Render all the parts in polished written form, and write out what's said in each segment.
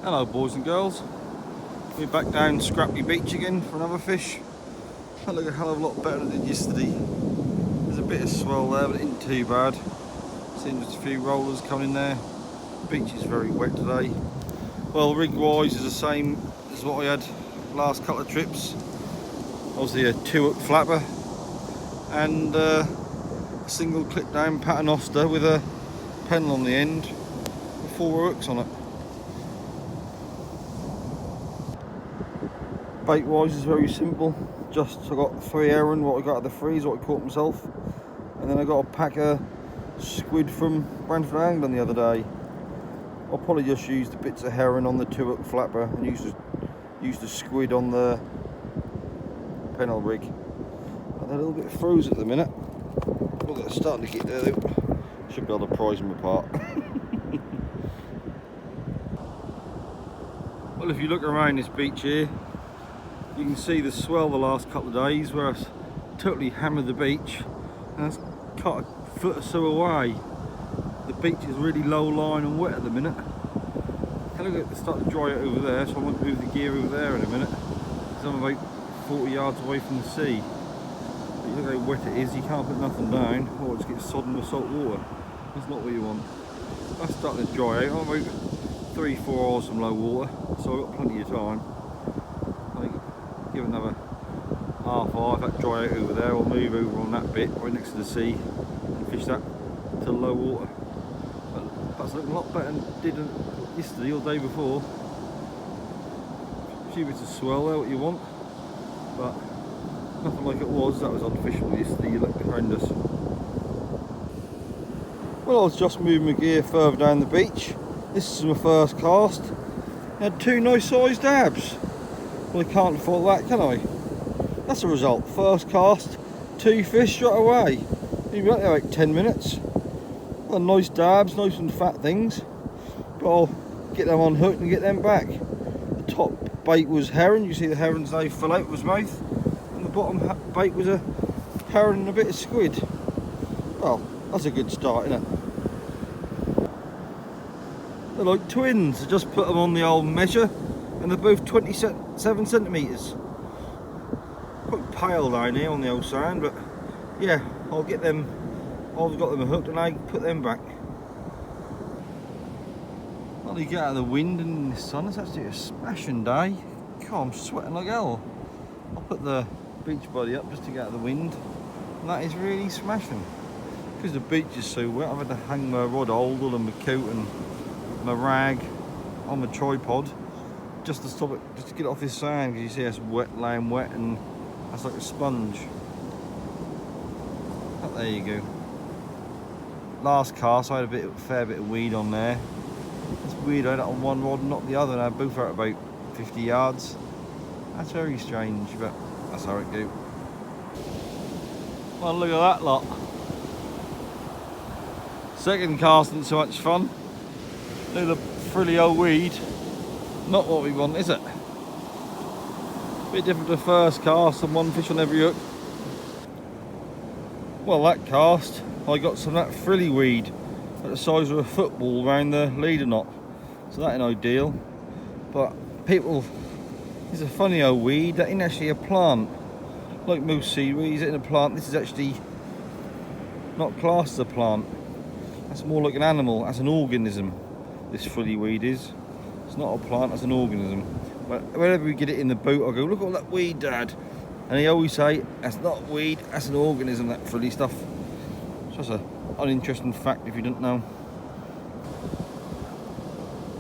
Hello boys and girls, we're back down Scratby Beach again for another fish. That look a hell of a lot better than it did yesterday. There's a bit of swell there but it isn't too bad. Seeing just a few rollers coming in there. The beach is very wet today. Well, rig wise is the same as what I had last couple of trips. Obviously a 2-hook flapper and a single clip down paternoster with a pennel on the end with 4 hooks on it. Bait wise is very simple. Just I got 3 herring, what I got at the freeze, what I caught myself, and then I got a pack of squid from Brantford Angling the other day. I'll probably just use the bits of herring on the 2-hook flapper and use the squid on the pennel rig. And they're a little bit frozen at the minute. Well, they're starting to get there though. Should be able to prise them apart. Well, if you look around this beach here, you can see the swell the last couple of days where it's totally hammered the beach and it's cut a foot or so away. The beach is really low lying and wet at the minute. And look, it's starting to dry out over there, so I might move the gear over there in a minute because I'm about 40 yards away from the sea. But you look how wet it is, you can't put nothing down or it just gets sodden with salt water. That's not what you want. That's starting to dry out. I'm about 3-4 hours from low water, so I've got plenty of time. Give it another half hour, if that dry out over there, I'll move over on that bit right next to the sea and fish that to low water. But that's looking a lot better than it did yesterday or the day before. A few bits of swell there, what you want, but nothing like it was. That was unfishable yesterday, you looked horrendous. Well, I was just moving my gear further down the beach. This is my first cast. I had 2 nice sized dabs. Well, I can't fault that, can I? That's the result. First cast, 2 fish straight away. You've got there like 10 minutes. Well, nice dabs, nice and fat things. But I'll get them on hook and get them back. The top bait was herring. You see the herons now fill out of his mouth. And the bottom bait was a herring and a bit of squid. Well, that's a good start, isn't it? They're like twins. I just put them on the old measure. And they're both 27 centimetres. Quite pale down here on the old sand, but yeah, I'll get them. I've got them hooked and I put them back. Well, you get out of the wind and the sun, it's actually a smashing day. God, I'm sweating like hell. I'll put the beach body up just to get out of the wind, and that is really smashing. Because the beach is so wet, I've had to hang my rod holder and my coat and my rag on my tripod. Just to stop it, just to get it off this sand, because you see it's wet, laying wet, and that's like a sponge. But there you go. Last cast, I had a fair bit of weed on there. It's weird, I had it on one rod and not the other, and I both are at about 50 yards. That's very strange, but that's how it goes. Well, look at that lot. Second cast isn't so much fun. Look at the frilly old weed. Not what we want, is it? Bit different to first cast and 1 fish on every hook. Well, that cast, I got some of that frilly weed at the size of a football around the leader knot. So that ain't ideal. But people, it's a funny old weed, that ain't actually a plant. Like most seaweeds, it ain't a plant. This is actually not classed as a plant. That's more like an animal, that's an organism, this frilly weed is. It's not a plant, it's an organism. But whenever we get it in the boat, I go, look at all that weed, Dad. And he always say, that's not weed, that's an organism, that frilly stuff. It's just an uninteresting fact if you didn't know.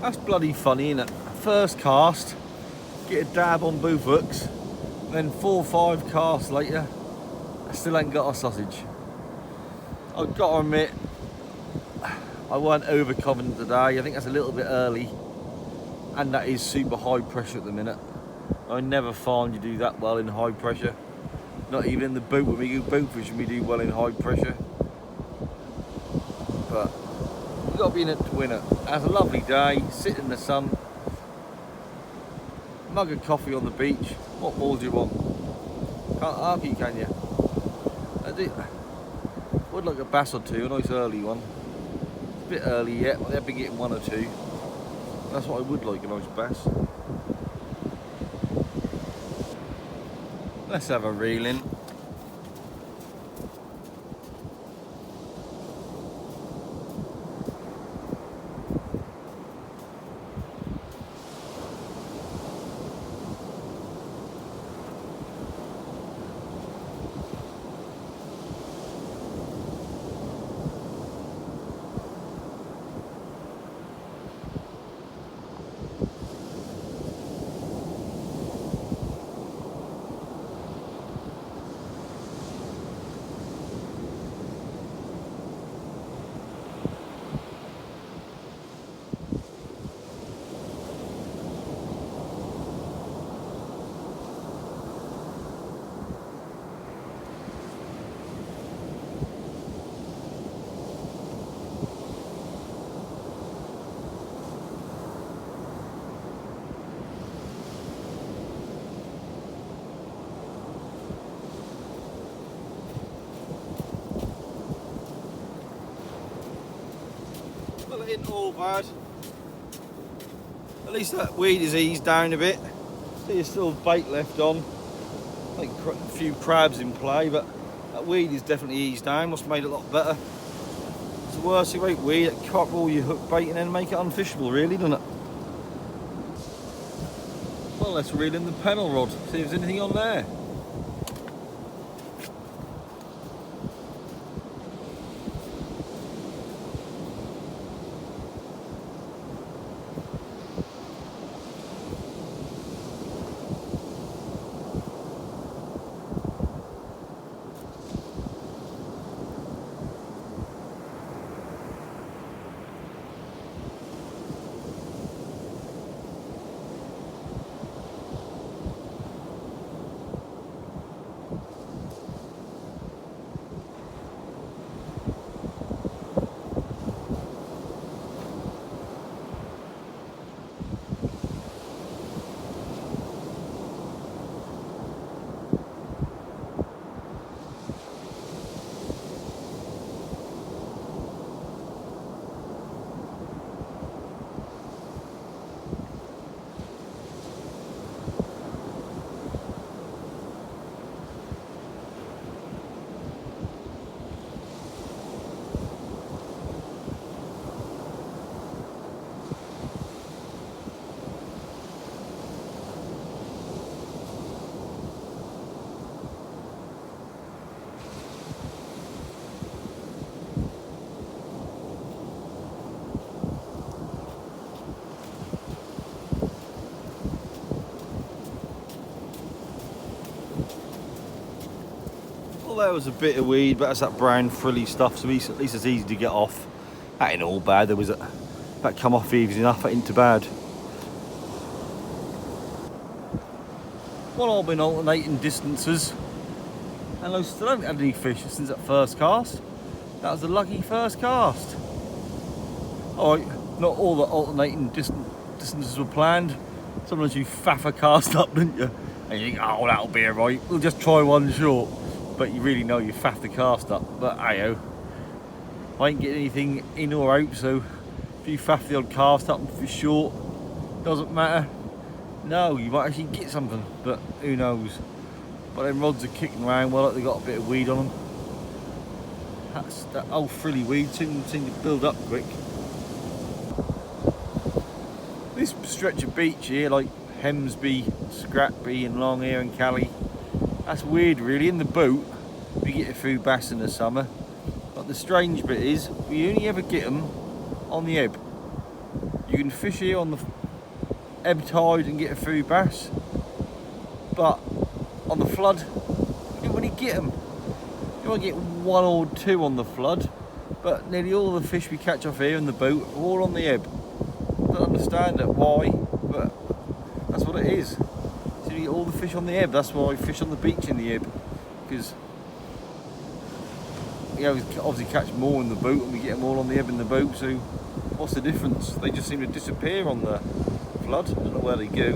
That's bloody funny, isn't it? First cast, get a dab on both hooks, then 4 or 5 casts later, I still ain't got a sausage. I've got to admit, I weren't overconfident today. I think that's a little bit early. And that is super high pressure at the minute. I never find you do that well in high pressure. Not even in the boat when we go boat fishing we do well in high pressure. But you've got to be in it to win it. It's a lovely day, sit in the sun, mug of coffee on the beach. What more do you want? Can't argue, can you? I do. Would like a bass or two, a nice early one. It's a bit early yet, but they'll be getting 1 or 2. That's what I would like, a nice bass. Let's have a reel in. Well, it ain't all bad. At least that weed is eased down a bit. See, there's still bait left on. I think a few crabs in play, but that weed is definitely eased down. Must have made it a lot better. It's the worst about weed. It cock all your hook bait and then make it unfishable, really, doesn't it? Well, let's reel in the pennel rod. See if there's anything on there. Well, there was a bit of weed, but that's that brown frilly stuff, so at least it's easy to get off. That ain't all bad. There was that come off easy enough, that ain't too bad. Well, I've been alternating distances, and I still haven't had any fish since that first cast. That was a lucky first cast. Alright, not all the alternating distances were planned. Sometimes you faff a cast up, don't you? And you think, oh, that'll be alright, we'll just try one short. But you really know you faff the cast up. But ayo, I ain't getting anything in or out, so if you faff the odd cast up and fish short, doesn't matter. No, you might actually get something, but who knows. But them rods are kicking around well, like they got a bit of weed on them. That old frilly weed seemed to build up quick. This stretch of beach here, like Hemsby, Scratby and Long Ear and Cali, that's weird really. In the boat we get a few bass in the summer, but the strange bit is we only ever get them on the ebb. You can fish here on the ebb tide and get a few bass, but on the flood you don't really get them. You might get one or two on the flood, but nearly all the fish we catch off here in the boat are all on the ebb. I don't understand it, why, but that's what it is. So you get all the fish on the ebb. That's why I fish on the beach in the ebb, because you know, we obviously catch more in the boat and we get them all on the ebb in the boat, so what's the difference? They just seem to disappear on the flood. I don't know where they go.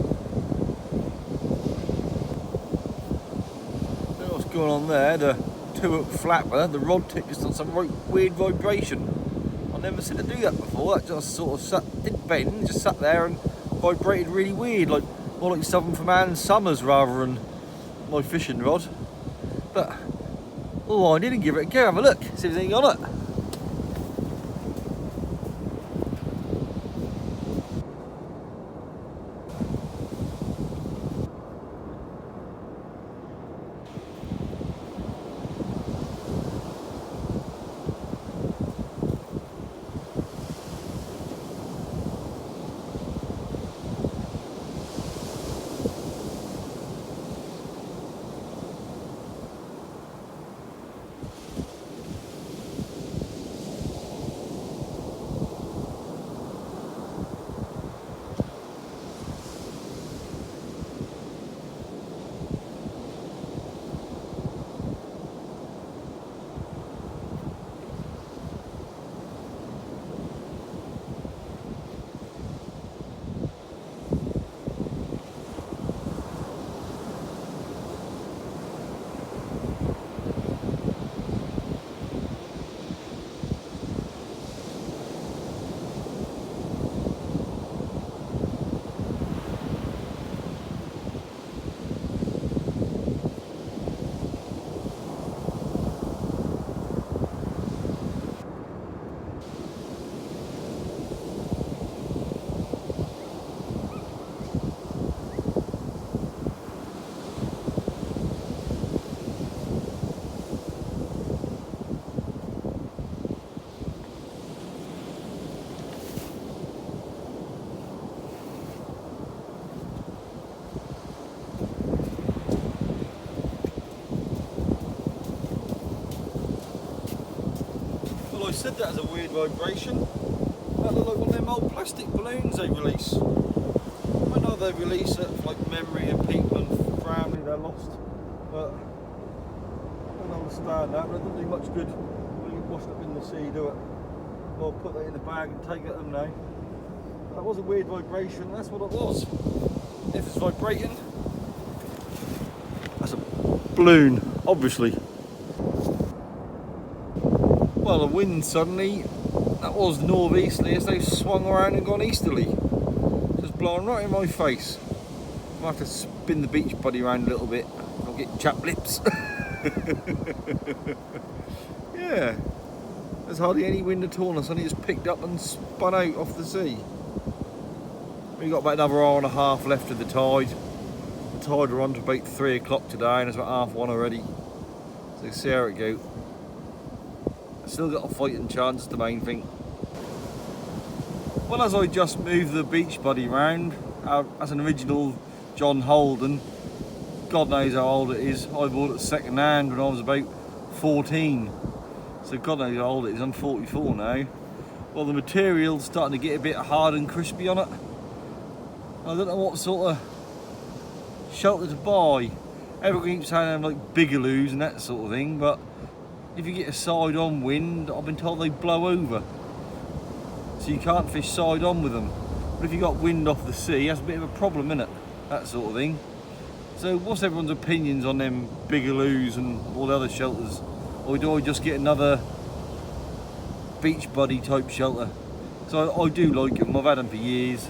Don't know what's going on there. The 2-hook flapper, the rod tip just on some weird vibration. I never seen it do that before. That just sort of didn't bend, just sat there and vibrated really weird, like more like Southern from Ann Summers rather than my fishing rod. But I didn't give it a go. Have a look, see if there's anything on it. I said that as a weird vibration. That looked like one of them old plastic balloons they release. I know they release it for like memory of people and family they're lost, but I don't understand that. But it doesn't do much good when you get washed up in the sea, do it? I'll put that in the bag and take it home now. That was a weird vibration, that's what it was. If it's vibrating, that's a balloon, obviously. Well, the wind suddenly, that was northeasterly, as they swung around and gone easterly. Just blowing right in my face. I have to spin the beach buddy around a little bit. I'll get chapped lips. Yeah, there's hardly any wind at all, and suddenly just picked up and spun out off the sea. We've got about another hour and a half left of the tide. The tide will run to about 3 o'clock today, and it's about 1:30 already. So see how it goes. Still got a fighting chance, the main thing. Well, as I just moved the beach buddy round, as an original John Holden, God knows how old it is. I bought it second hand when I was about 14. So God knows how old it is, I'm 44 now. Well, the material's starting to get a bit hard and crispy on it. I don't know what sort of shelter to buy. Everyone keeps saying like bigaloos and that sort of thing, but if you get a side-on wind, I've been told they blow over. So you can't fish side-on with them. But if you got wind off the sea, that's a bit of a problem, isn't it? That sort of thing. So what's everyone's opinions on them bigaloos and all the other shelters? Or do I just get another beach buddy type shelter? So I do like them, I've had them for years.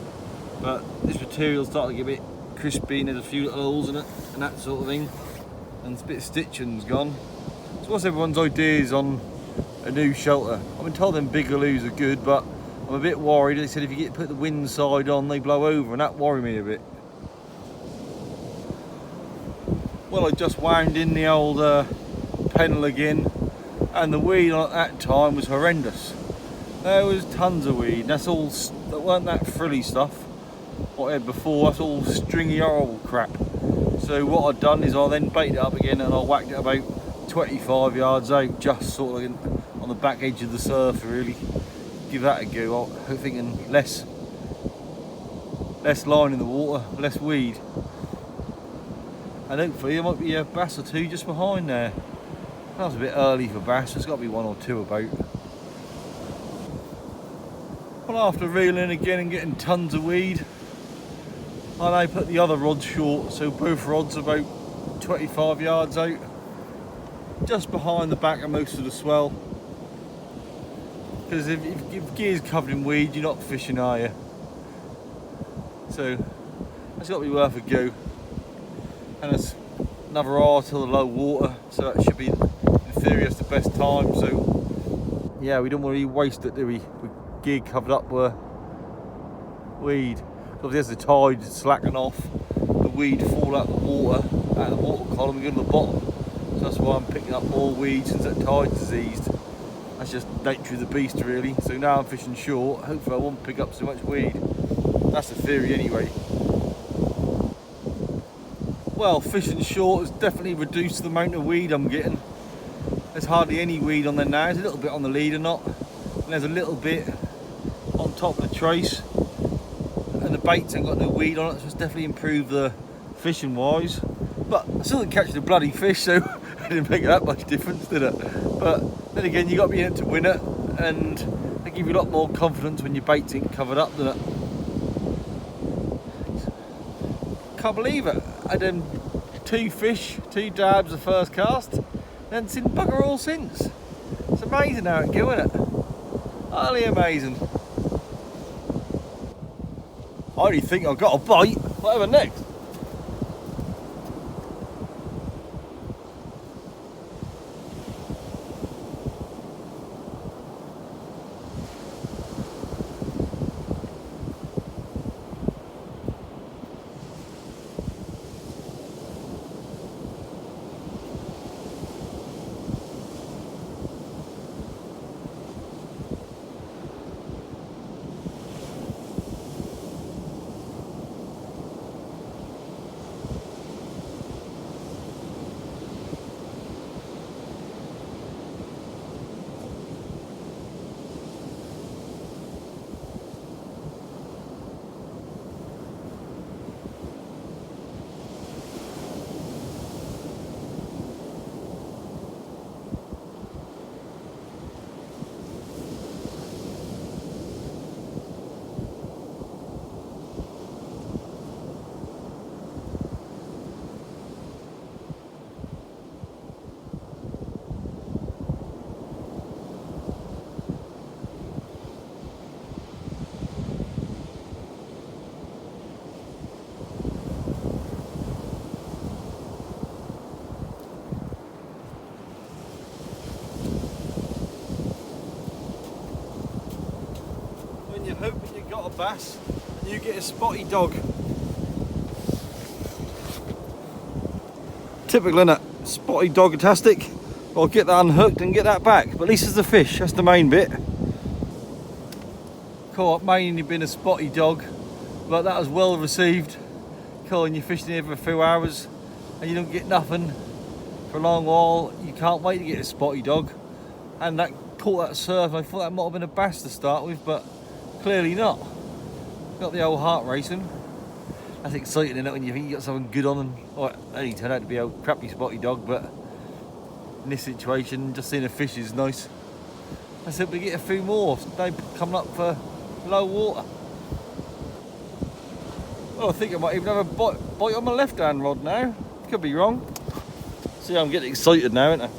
But this material's starting to get a bit crispy and there's a few little holes in it and that sort of thing. And a bit of stitching's gone. So what's everyone's ideas on a new shelter? I've been told them bigaloos are good, but I'm a bit worried. They said if you put the wind side on, they blow over, and that worries me a bit. Well, I just wound in the old pennel again, and the weed at that time was horrendous. There was tons of weed. That weren't that frilly stuff what I had before. That's all stringy horrible crap. So what I've done is I then baited it up again, and I whacked it about 25 yards out, just sort of on the back edge of the surf, really. Give that a go. I'm thinking less line in the water, less weed. And hopefully there might be a bass or two just behind there. That was a bit early for bass, there's got to be one or two about. Well, after reeling again and getting tons of weed, I now put the other rod short, so both rods are about 25 yards out, just behind the back of most of the swell. Because if gear's covered in weed, you're not fishing, are you? So that's got to be worth a go. And it's another hour till the low water, so that should be, in theory, that's the best time. So yeah, we don't want to waste it, do we? With gear covered up with weed. Obviously as the tide slacken off, the weed fall out of the water column, and go to the bottom. So that's why I'm picking up more weed since that tide's diseased. That's just nature of the beast, really. So now I'm fishing short. Hopefully I won't pick up so much weed. That's the theory anyway. Well, fishing short has definitely reduced the amount of weed I'm getting. There's hardly any weed on there now. There's a little bit on the leader knot, and there's a little bit on top of the trace. And the baits ain't got no weed on it, so it's definitely improved the fishing wise. But I still didn't catch the bloody fish, so it didn't make that much difference, did it? But then again, you got to be in it to win it, and they give you a lot more confidence when your baits ain't covered up, doesn't it? Can't believe it. I had 2 fish, 2 dabs the first cast, and seen bugger all since. It's amazing how it goes, isn't it? Utterly amazing. I only think I've got a bite. Whatever next? You're hoping you got a bass and you get a spotty dog. Typical, innit? Spotty dog-tastic. I'll get that unhooked and get that back. But at least it's the fish, that's the main bit. Caught mainly been a spotty dog, but that was well received. Cool, and you're fishing here for a few hours and you don't get nothing for a long while. You can't wait to get a spotty dog. And that caught that surf, I thought that might have been a bass to start with, but clearly not. Got the old heart racing. That's exciting, isn't it, when you think you got something good on, and well, it only turned out to be a crappy spotty dog, but in this situation, just seeing a fish is nice. I said we get a few more. They coming up for low water. Well, I think I might even have a bite on my left hand rod now. Could be wrong. See, I'm getting excited now, aren't I?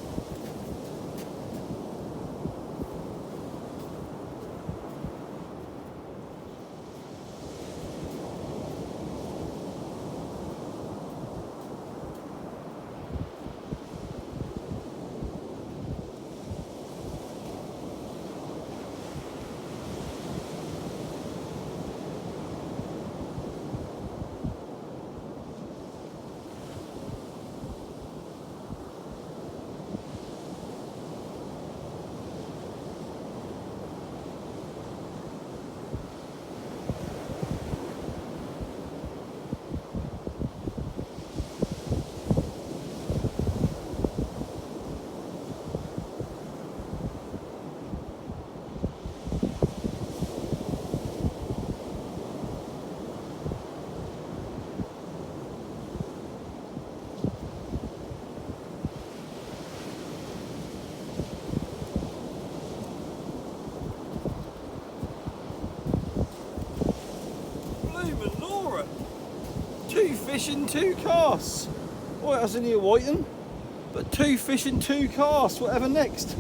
Fish in 2 casts. Well, that's only a whiting, but 2 fish in 2 casts. Whatever next.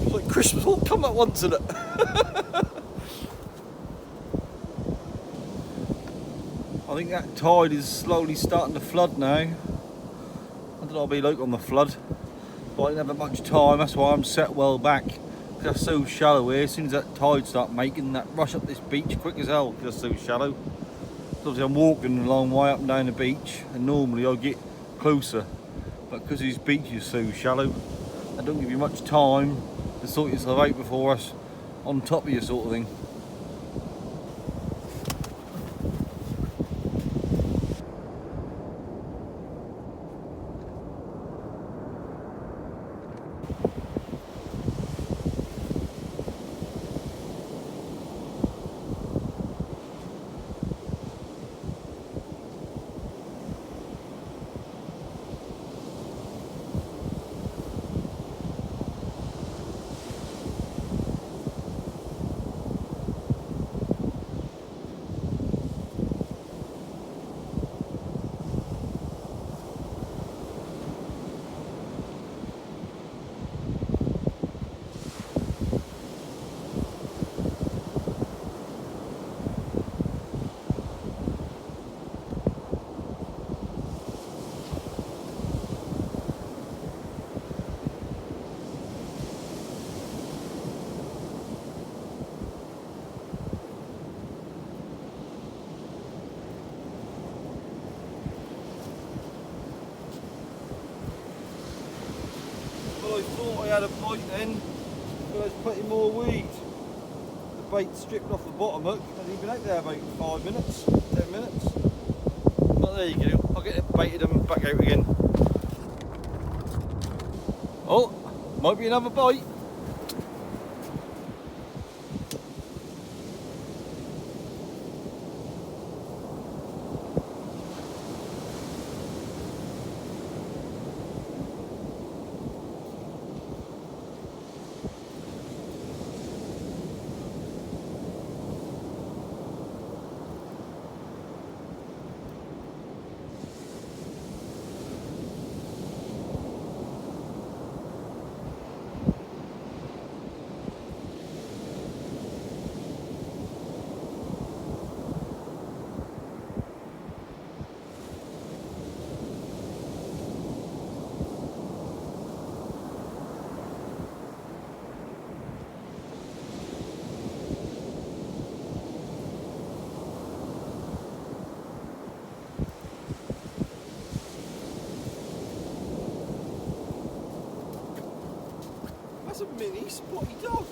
It's like Christmas all come at once, isn't it? I think that tide is slowly starting to flood now. I don't know what it'll be like on the flood, but I didn't have much time. That's why I'm set well back. That's so shallow here. As soon as that tide start making that rush up this beach quick as hell, because it's so shallow. So obviously I'm walking a long way up and down the beach, and normally I get closer, but because this beach is so shallow, they don't give you much time to sort yourself out before us on top of you, sort of thing. I thought I had a bite then, but there's plenty more weed. The bait stripped off the bottom hook, and he'd been out there about 5 minutes, 10 minutes. But there you go, I'll get it baited and back out again. Oh, might be another bite. That's a mini spotty dog.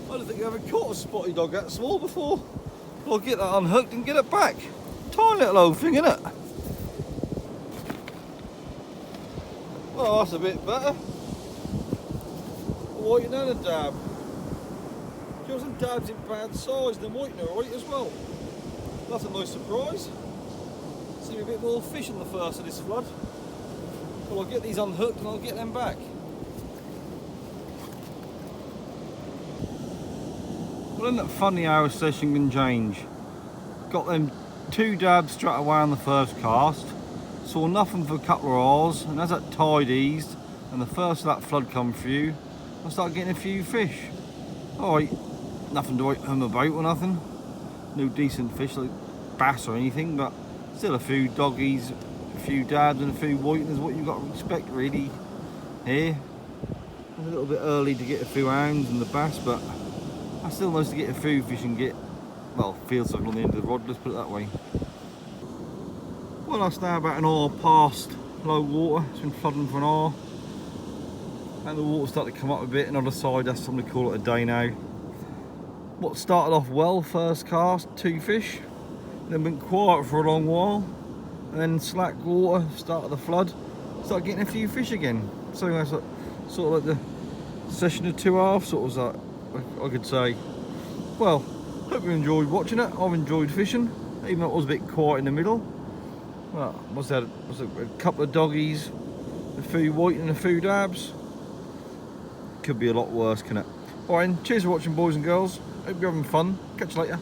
I don't think I've ever caught a spotty dog that small before. I'll get that unhooked and get it back. Tiny little old thing, isn't it? Oh, that's a bit better. Whiting and a dab. Got some dabs in bad size, and whiting are right as well. That's a nice surprise. See a bit more fish on the first of this flood. Well, I'll get these unhooked and I'll get them back. Well, isn't it funny how a session can change? Got them 2 dabs straight away on the first cast. Saw nothing for a couple of hours, and as that tide eased and the first of that flood come through, I started getting a few fish. Alright, nothing to write home about or nothing. No decent fish like bass or anything, but still a few doggies, a few dabs and a few whiting is what you've got to expect really here. It's a little bit early to get a few hounds and the bass, but I still nice to get a few fish and get, well, field something on the end of the rod, let's put it that way. Well, that's now about an hour past low water. It's been flooding for an hour, and the water started to come up a bit, and on the side that's something to call it a day now. What started off well, first cast, 2 fish, then went quiet for a long while, and then slack water, started the flood, started getting a few fish again. So that's like, sort of like the session of 2 halves, sort of like, I could say. Well, hope you enjoyed watching it. I've enjoyed fishing, even though it was a bit quiet in the middle. Well, what's that? Was it a couple of doggies, a few white and a few dabs? Could be a lot worse, can it? Alright, cheers for watching, boys and girls. Hope you're having fun. Catch you later.